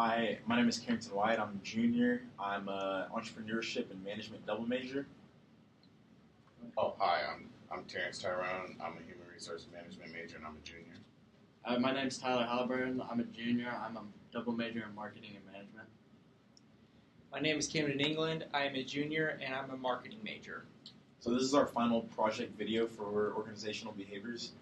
Hi, my name is Carrington White. I'm a junior. I'm a entrepreneurship and management double major. Oh, hi, I'm Terrence Tyrone. I'm a human resource management major and I'm a junior. My name's Tyler Halliburton. I'm a junior. I'm a double major in marketing and management. My name is Camden England. I am a junior and I'm a marketing major. So this is our final project video for organizational behaviors.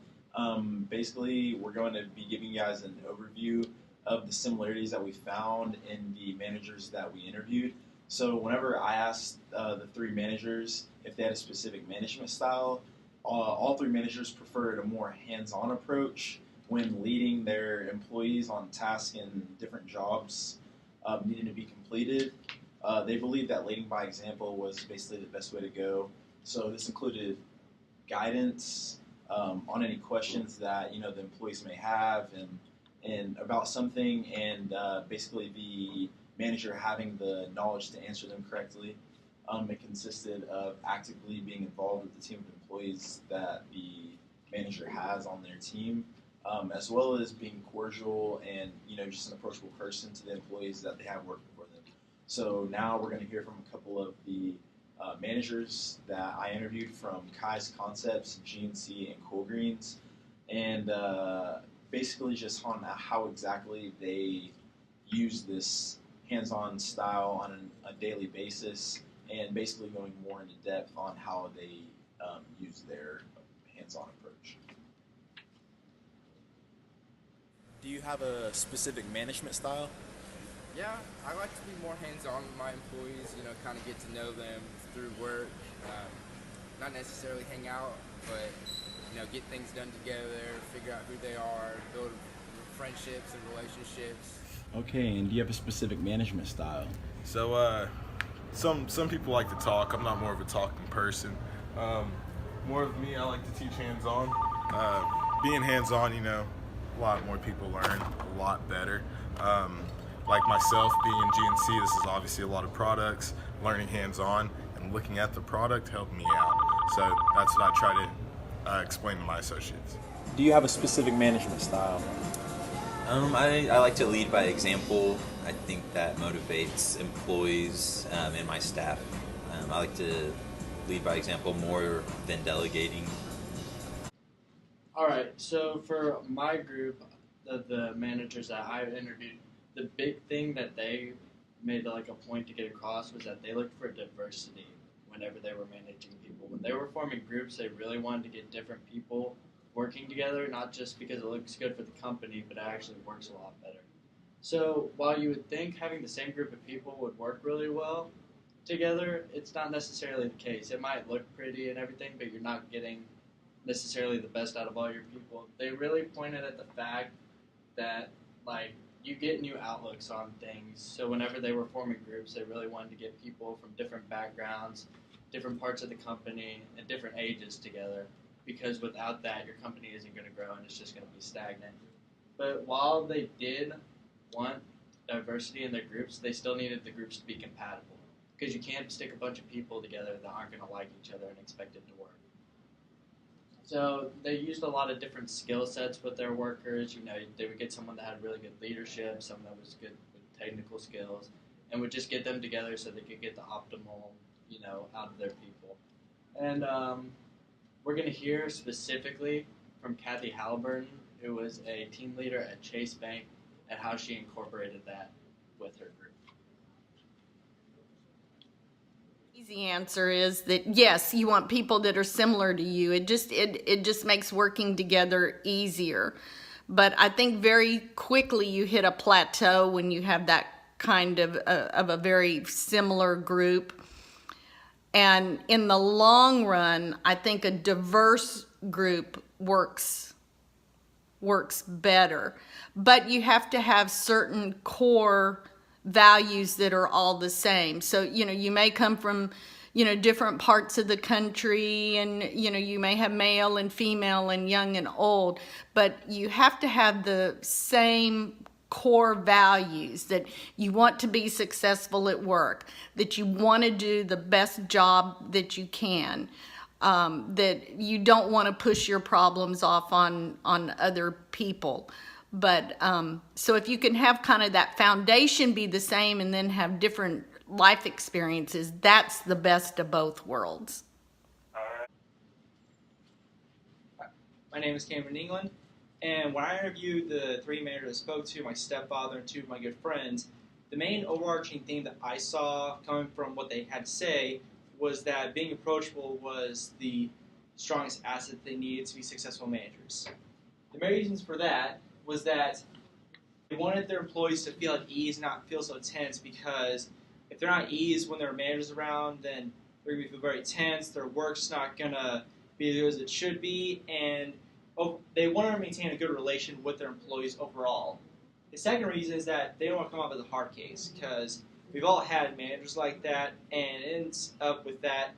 Basically, we're going to be giving you guys an overview of the similarities that we found in the managers that we interviewed. So whenever I asked the three managers if they had a specific management style, all three managers preferred a more hands-on approach when leading their employees on tasks and different jobs needing to be completed. They believed that leading by example was basically the best way to go. So this included guidance on any questions that the employees may have and about something, and basically the manager having the knowledge to answer them correctly. It consisted of actively being involved with the team of employees that the manager has on their team, as well as being cordial and just an approachable person to the employees that they have working for them. So now we're going to hear from a couple of the managers that I interviewed from Kai's Concepts, GNC, and Cool Greens, and basically just on how exactly they use this hands-on style on a daily basis, and basically going more into depth on how they use their hands-on approach. Do you have a specific management style? Yeah, I like to be more hands-on with my employees, kind of get to know them through work. Not necessarily hang out, but, get things done together, figure out who they are, build friendships and relationships. Okay, and do you have a specific management style? So, some people like to talk. I'm not more of a talking person. More of me, I like to teach hands-on. Being hands-on, a lot more people learn a lot better. Like myself, being in GNC, this is obviously a lot of products. Learning hands-on and looking at the product helped me out. So that's what I try to explain to my associates. Do you have a specific management style? I like to lead by example. I think that motivates employees and my staff. I like to lead by example more than delegating. All right, so for my group, the managers that I interviewed, the big thing that they made like a point to get across was that they looked for diversity whenever they were managing people. When they were forming groups, they really wanted to get different people working together, not just because it looks good for the company, but it actually works a lot better. So while you would think having the same group of people would work really well together, it's not necessarily the case. It might look pretty and everything, but you're not getting necessarily the best out of all your people. They really pointed at the fact that you get new outlooks on things. So whenever they were forming groups, they really wanted to get people from different backgrounds, different parts of the company, and different ages together. Because without that, your company isn't going to grow and it's just going to be stagnant. But while they did want diversity in their groups, they still needed the groups to be compatible. Because you can't stick a bunch of people together that aren't going to like each other and expect it to work. So they used a lot of different skill sets with their workers. They would get someone that had really good leadership, someone that was good with technical skills, and would just get them together so they could get the optimal, out of their people. And we're going to hear specifically from Kathy Halliburton, who was a team leader at Chase Bank, and how she incorporated that with her group. Easy answer is that yes, you want people that are similar to you. It just makes working together easier. But I think very quickly you hit a plateau when you have that kind of a very similar group. And in the long run, I think a diverse group works better. But you have to have certain core values that are all the same. So, you may come from, different parts of the country, and, you may have male and female and young and old, but you have to have the same core values, that you want to be successful at work, that you want to do the best job that you can, that you don't want to push your problems off on other people. But so if you can have kind of that foundation be the same and then have different life experiences, that's the best of both worlds. My name is Cameron England, and when I interviewed the three managers I spoke to, my stepfather and two of my good friends, the main overarching theme that I saw coming from what they had to say was that being approachable was the strongest asset they needed to be successful managers. The main reasons for that was that they wanted their employees to feel at ease, not feel so tense, because if they're not at ease when their manager's around, then they're going to feel very tense, their work's not going to be as good as it should be, and they want to maintain a good relation with their employees overall. The second reason is that they don't want to come off as a hard case, because we've all had managers like that, and it ends up with that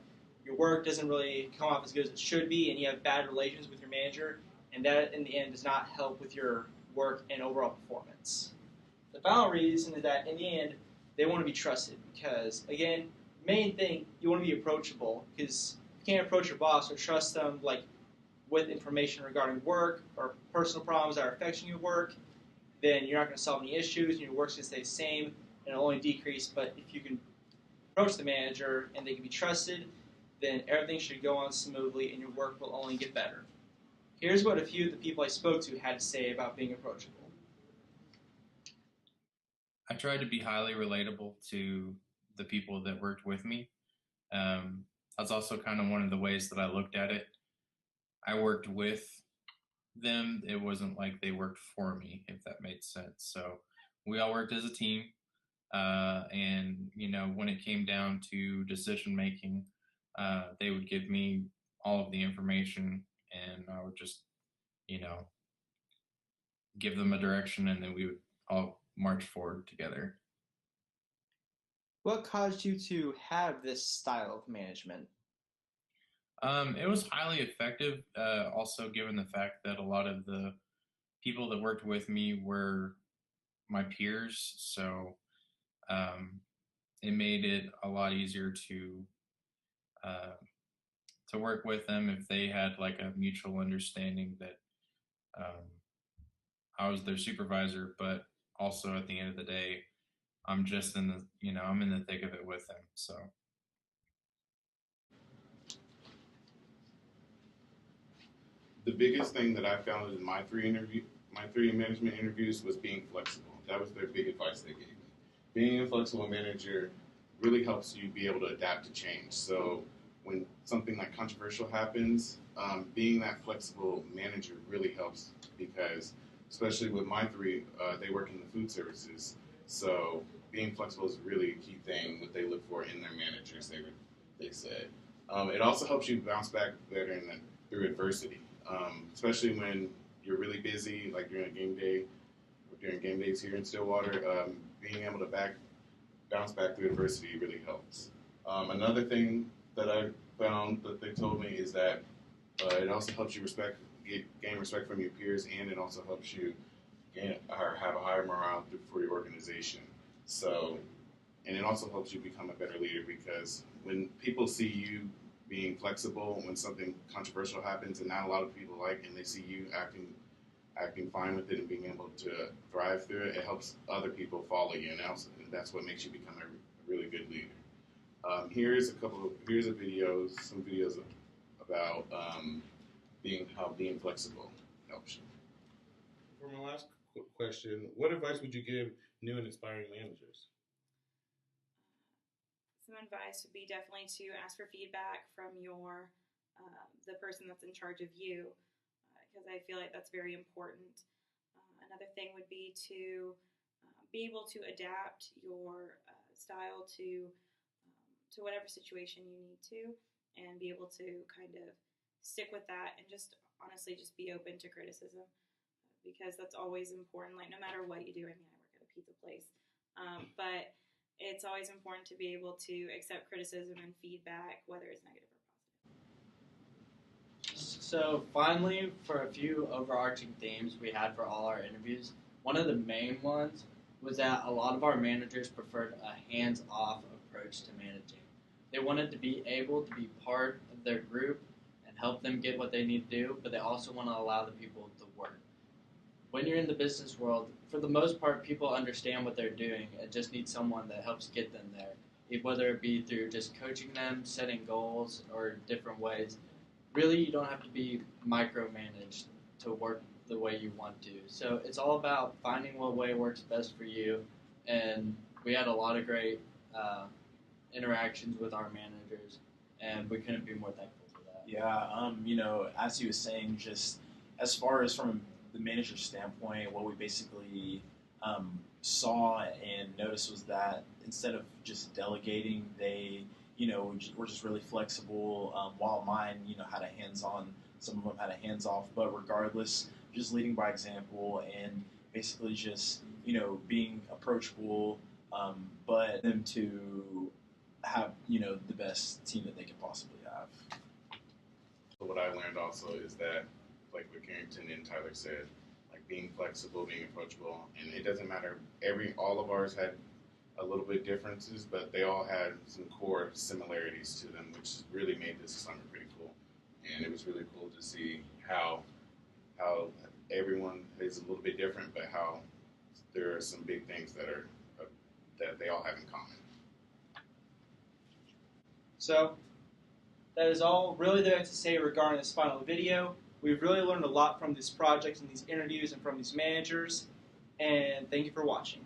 your work doesn't really come off as good as it should be, and you have bad relations with your manager, and that in the end does not help with your work and overall performance. The final reason is that in the end, they want to be trusted, because again, main thing, you want to be approachable, because you can't approach your boss or trust them like with information regarding work or personal problems that are affecting your work, then you're not going to solve any issues, and your work's going to stay the same, and it'll only decrease. But if you can approach the manager and they can be trusted, then everything should go on smoothly, and your work will only get better. Here's what a few of the people I spoke to had to say about being approachable. I tried to be highly relatable to the people that worked with me. That's also kind of one of the ways that I looked at it. I worked with them. It wasn't like they worked for me, if that made sense. So we all worked as a team. And, you know, when it came down to decision making, they would give me all of the information, and I would just, you know, give them a direction, and then we would all march forward together. What caused you to have this style of management? It was highly effective, also given the fact that a lot of the people that worked with me were my peers, so it made it a lot easier uh, to work with them if they had like a mutual understanding that um, I was their supervisor, but also at the end of the day, I'm just in the, you know, I'm in the thick of it with them. So The biggest thing that I found in my three management interviews was being flexible. That was their big advice they gave me. Being a flexible manager really helps you be able to adapt to change. So when something like controversial happens, being that flexible manager really helps, because especially with my three, they work in the food services. So being flexible is really a key thing that they look for in their managers, they said. It also helps you bounce back better through adversity, especially when you're really busy, like during game days here in Stillwater. Being able to bounce back through adversity really helps. Another thing that I found that they told me is that it also helps you gain respect from your peers, and it also helps you have a higher morale for your organization. So, and it also helps you become a better leader, because when people see you being flexible when something controversial happens and not a lot of people like, and they see you acting fine with it and being able to thrive through it, it helps other people follow you, and that's what makes you become a really good leader. Here's some videos about how being flexible helps you. For my last question, what advice would you give new and aspiring managers? Some advice would be definitely to ask for feedback from the person that's in charge of you, because I feel like that's very important. Another thing would be to be able to adapt your style to whatever situation you need to, and be able to kind of stick with that, and just honestly just be open to criticism, because that's always important. Like, no matter what you do, I mean, I work at a pizza place, but it's always important to be able to accept criticism and feedback, whether it's negative or positive. So finally, for a few overarching themes we had for all our interviews, one of the main ones was that a lot of our managers preferred a hands-off approach to managing. They wanted to be able to be part of their group and help them get what they need to do, but they also want to allow the people to work. when you're in the business world, for the most part, people understand what they're doing and just need someone that helps get them there. Whether it be through just coaching them, setting goals, or different ways. Really, you don't have to be micromanaged to work the way you want to. So it's all about finding what way works best for you. And we had a lot of great interactions with our managers, and we couldn't be more thankful for that. Yeah, as he was saying, just as far as from the manager's standpoint, what we basically saw and noticed was that instead of just delegating, they, were just really flexible. While mine, had a hands-on, some of them had a hands-off, but regardless, just leading by example and basically just, being approachable, but them to have, the best team that they could possibly have. So what I learned also is that, like what Carrington and Tyler said, like being flexible, being approachable, and it doesn't matter. All of ours had a little bit differences, but they all had some core similarities to them, which really made this summer pretty cool. And it was really cool to see how everyone is a little bit different, but how there are some big things that they all have in common. So that is all really there to say regarding this final video. We've really learned a lot from this project and these interviews and from these managers, and thank you for watching.